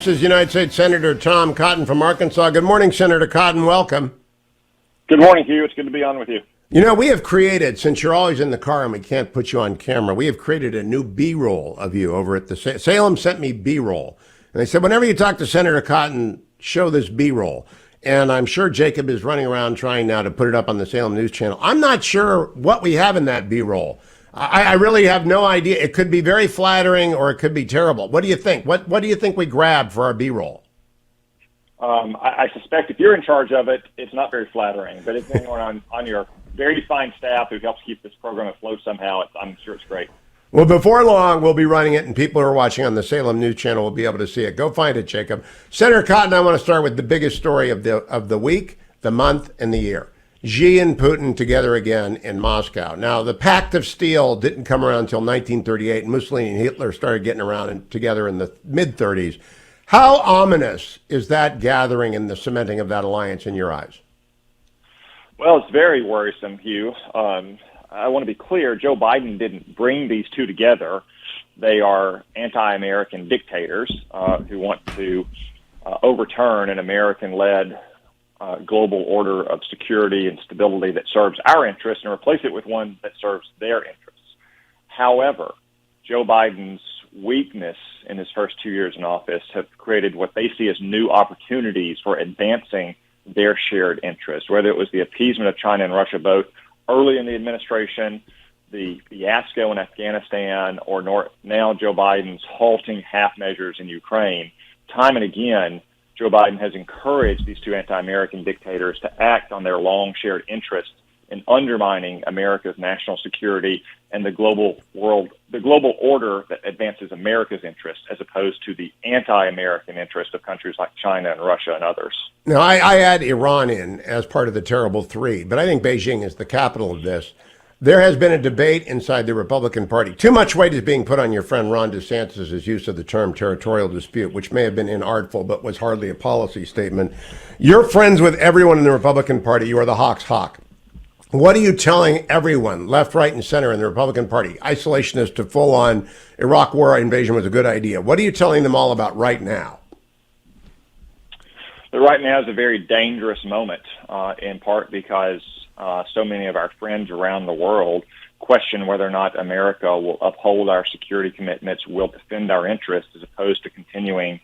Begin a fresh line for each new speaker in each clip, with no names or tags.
guest is United States Senator Tom Cotton from Arkansas. Good morning, Senator Cotton. Welcome.
Good morning, Hugh. It's good to be on with you.
You know, we have created, since you're always in the car and we can't put you on camera, we have created a new B-roll of you over at the Salem sent me B-roll. And they said, whenever you talk to Senator Cotton, show this B-roll. And I'm sure Jacob is running around trying now to put it up on the Salem News Channel. I'm not sure what we have in that B-roll. I really have no idea. It could be very flattering or it could be terrible. What do you think? What do you think we grab for our B-roll?
I suspect if you're in charge of it, it's not very flattering. But if anyone on your very fine staff who helps keep this program afloat somehow, I'm sure it's great.
Well, before long, we'll be running it, and people who are watching on the Salem News Channel will be able to see it. Go find it, Jacob. Senator Cotton, I want to start with the biggest story of the week, the month, and the year. Xi and Putin together again in Moscow. Now, the Pact of Steel didn't come around until 1938, and Mussolini and Hitler started getting around together in the mid-30s. How ominous is that gathering and the cementing of that alliance in your eyes?
Well, it's very worrisome, Hugh. I want to be clear, Joe Biden didn't bring these two together. They are anti-American dictators who want to overturn an American-led global order of security and stability that serves our interests and replace it with one that serves their interests. However, Joe Biden's weakness in his first 2 years in office have created what they see as new opportunities for advancing their shared interests, whether it was the appeasement of China and Russia both early in the administration, the fiasco in Afghanistan, or now Joe Biden's halting half measures in Ukraine. Time and again, Joe Biden has encouraged these two anti-American dictators to act on their long shared interests in undermining America's national security and the global order that advances America's interests as opposed to the anti-American interests of countries like China and Russia and others.
Now, I add Iran in as part of the terrible three, but I think Beijing is the capital of this. There has been a debate inside the Republican Party. Too much weight is being put on your friend Ron DeSantis' use of the term territorial dispute, which may have been inartful, but was hardly a policy statement. You're friends with everyone in the Republican Party. You are the Hawk's hawk. What are you telling everyone, left, right, and center in the Republican Party? Isolationist to full-on Iraq war invasion was a good idea. What are you telling them all about right now?
But right now is a very dangerous moment, in part because so many of our friends around the world question whether or not America will uphold our security commitments, will defend our interests, as opposed to continuing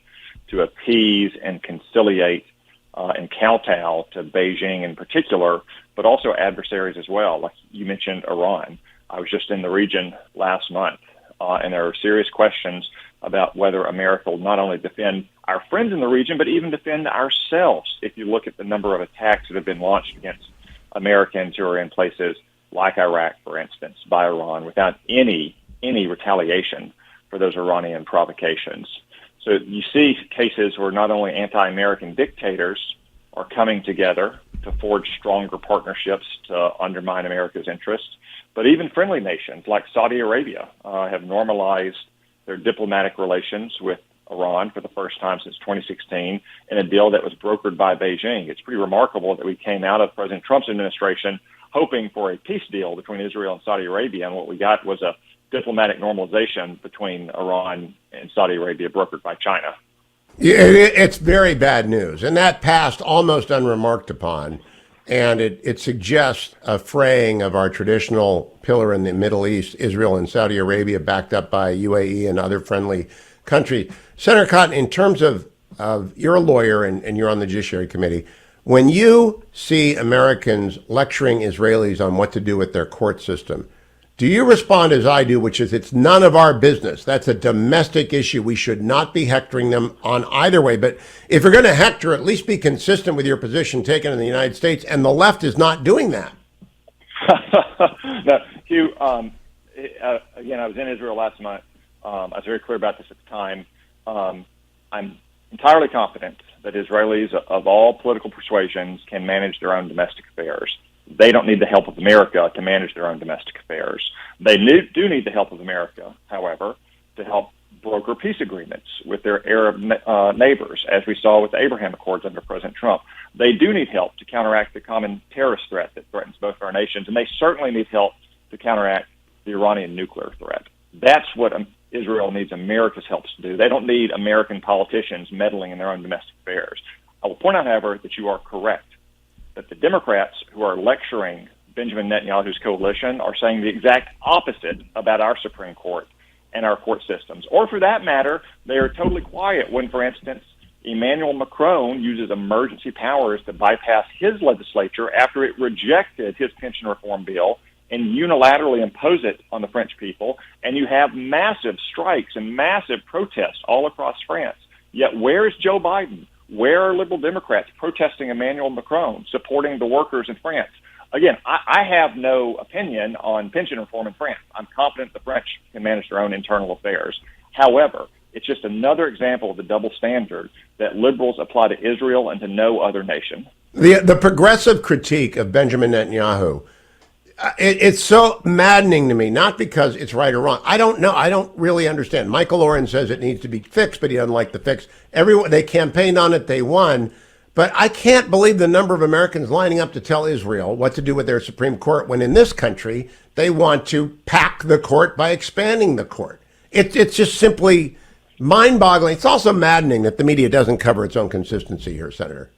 to appease and conciliate and kowtow to Beijing in particular, but also adversaries as well. Like you mentioned, Iran. I was just in the region last month, and there are serious questions about whether America will not only defend our friends in the region, but even defend ourselves. If you look at the number of attacks that have been launched against Americans who are in places like Iraq, for instance, by Iran, without any retaliation for those Iranian provocations. So you see cases where not only anti-American dictators are coming together to forge stronger partnerships to undermine America's interests, but even friendly nations like Saudi Arabia have normalized their diplomatic relations with Iran for the first time since 2016 in a deal that was brokered by Beijing. It's pretty remarkable that we came out of President Trump's administration hoping for a peace deal between Israel and Saudi Arabia, and what we got was a diplomatic normalization between Iran and Saudi Arabia brokered by China.
It's very bad news, and that passed almost unremarked upon, and it suggests a fraying of our traditional pillar in the Middle East, Israel and Saudi Arabia, backed up by UAE and other friendly countries. Senator Cotton, in terms of you're a lawyer and you're on the Judiciary Committee, when you see Americans lecturing Israelis on what to do with their court system, do you respond as I do, which is it's none of our business? That's a domestic issue. We should not be hectoring them on either way. But if you're going to hector, at least be consistent with your position taken in the United States, and the left is not doing that.
No, Hugh, again, I was in Israel last month. I was very clear about this at the time. I'm entirely confident that Israelis of all political persuasions can manage their own domestic affairs. They don't need the help of America to manage their own domestic affairs. They do need the help of America, however, to help broker peace agreements with their Arab neighbors, as we saw with the Abraham Accords under President Trump. They do need help to counteract the common terrorist threat that threatens both our nations, and they certainly need help to counteract the Iranian nuclear threat. That's what Israel needs America's help to do. They don't need American politicians meddling in their own domestic affairs. I will point out, however, that you are correct, that the Democrats who are lecturing Benjamin Netanyahu's coalition are saying the exact opposite about our Supreme Court and our court systems. Or for that matter, they are totally quiet when, for instance, Emmanuel Macron uses emergency powers to bypass his legislature after it rejected his pension reform bill and unilaterally impose it on the French people. And you have massive strikes and massive protests all across France. Yet where is Joe Biden? Where are liberal Democrats protesting Emmanuel Macron, supporting the workers in France? Again, I have no opinion on pension reform in France. I'm confident the French can manage their own internal affairs. However, it's just another example of the double standard that liberals apply to Israel and to no other nation.
The progressive critique of Benjamin Netanyahu, it's so maddening to me, not because it's right or wrong. I don't know. I don't really understand. Michael Oren says it needs to be fixed, but he doesn't like the fix. Everyone, they campaigned on it, they won. But I can't believe the number of Americans lining up to tell Israel what to do with their Supreme Court when in this country they want to pack the court by expanding the court. It's just simply mind-boggling. It's also maddening that the media doesn't cover its own consistency here, Senator.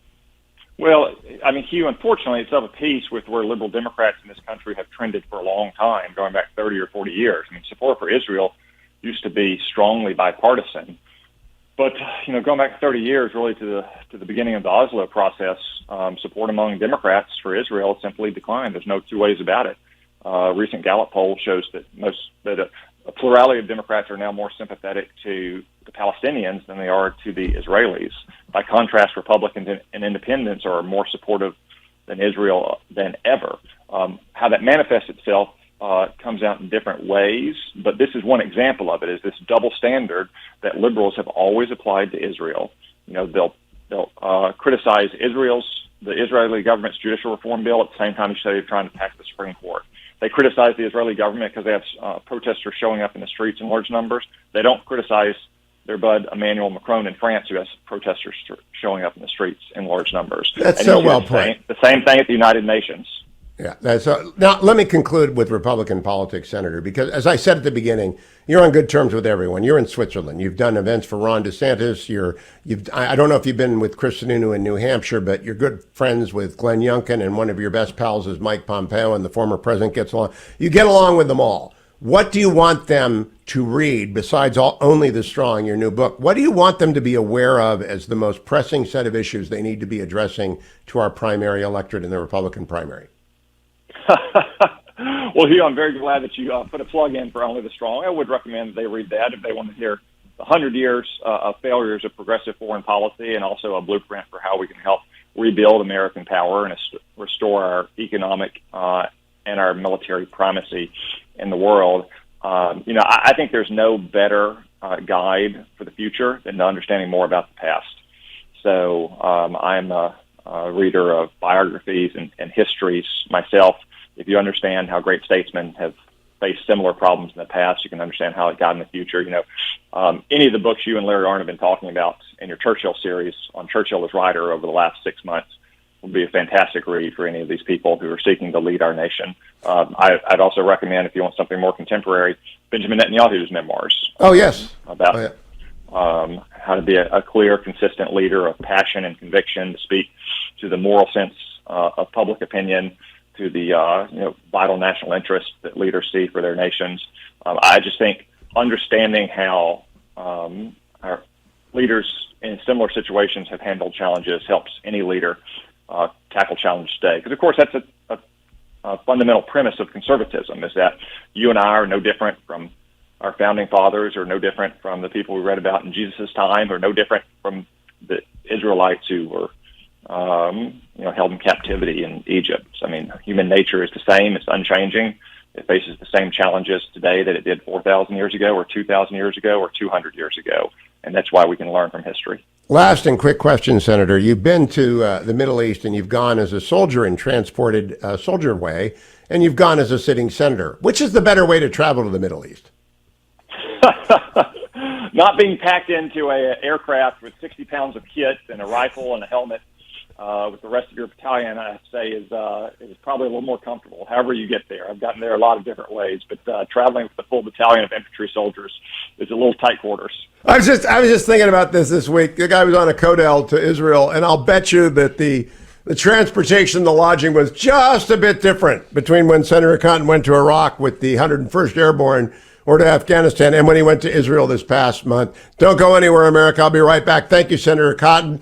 Well, I mean, Hugh, unfortunately, it's of a piece with where liberal Democrats in this country have trended for a long time, going back 30 or 40 years. I mean, support for Israel used to be strongly bipartisan. But, going back 30 years, really to the beginning of the Oslo process, support among Democrats for Israel simply declined. There's no two ways about it. A recent Gallup poll shows that a plurality of Democrats are now more sympathetic to the Palestinians than they are to the Israelis. By contrast, Republicans and independents are more supportive than Israel than ever. How that manifests itself comes out in different ways, but this is one example of it, is this double standard that liberals have always applied to Israel. They'll criticize the Israeli government's judicial reform bill at the same time as they're trying to pack the Supreme Court. They criticize the Israeli government because they have protesters showing up in the streets in large numbers. They don't criticize their bud Emmanuel Macron in France, who has protesters showing up in the streets in large numbers.
That's so well put.
The same thing at the United Nations.
Yeah. Now, let me conclude with Republican politics, Senator, because as I said at the beginning, you're on good terms with everyone. You're in Switzerland. You've done events for Ron DeSantis. I don't know if you've been with Chris Sununu in New Hampshire, but you're good friends with Glenn Youngkin, and one of your best pals is Mike Pompeo, and the former president gets along. You get along with them all. What do you want them to read, besides Only the Strong, your new book? What do you want them to be aware of as the most pressing set of issues they need to be addressing to our primary electorate in the Republican primary?
Well, Hugh, I'm very glad that you put a plug in for Only the Strong. I would recommend that they read that if they want to hear the 100 years of failures of progressive foreign policy, and also a blueprint for how we can help rebuild American power and restore our economic and our military primacy in the world. I think there's no better guide for the future than understanding more about the past. So I'm a reader of biographies and histories myself. If you understand how great statesmen have faced similar problems in the past, you can understand how it got in the future. Any of the books you and Larry Arnn have been talking about in your Churchill series on Churchill as writer over the last 6 months would be a fantastic read for any of these people who are seeking to lead our nation. I'd also recommend, if you want something more contemporary, Benjamin Netanyahu's memoirs.
Oh, yes.
About how to be a clear, consistent leader of passion and conviction, to speak to the moral sense of public opinion, to the vital national interest that leaders see for their nations. I just think understanding how our leaders in similar situations have handled challenges helps any leader tackle challenges today. Because, of course, that's a fundamental premise of conservatism, is that you and I are no different from our founding fathers, or no different from the people we read about in Jesus' time, or no different from the Israelites who were held in captivity in Egypt. I mean, human nature is the same. It's unchanging. It faces the same challenges today that it did 4,000 years ago, or 2,000 years ago, or 200 years ago. And that's why we can learn from history.
Last and quick question, Senator. You've been to the Middle East, and you've gone as a soldier and transported soldier way, and you've gone as a sitting senator. Which is the better way to travel to the Middle East?
Not being packed into an aircraft with 60 pounds of kit and a rifle and a helmet with the rest of your battalion, I say is probably a little more comfortable. However you get there, I've gotten there a lot of different ways, but traveling with the full battalion of infantry soldiers is a little tight quarters.
I was just thinking about this week. The guy was on a Codel to Israel, and I'll bet you that the transportation, the lodging was just a bit different between when Senator Cotton went to Iraq with the 101st Airborne or to Afghanistan and when he went to Israel this past month. Don't go anywhere, America. I'll be right back. Thank you, Senator Cotton.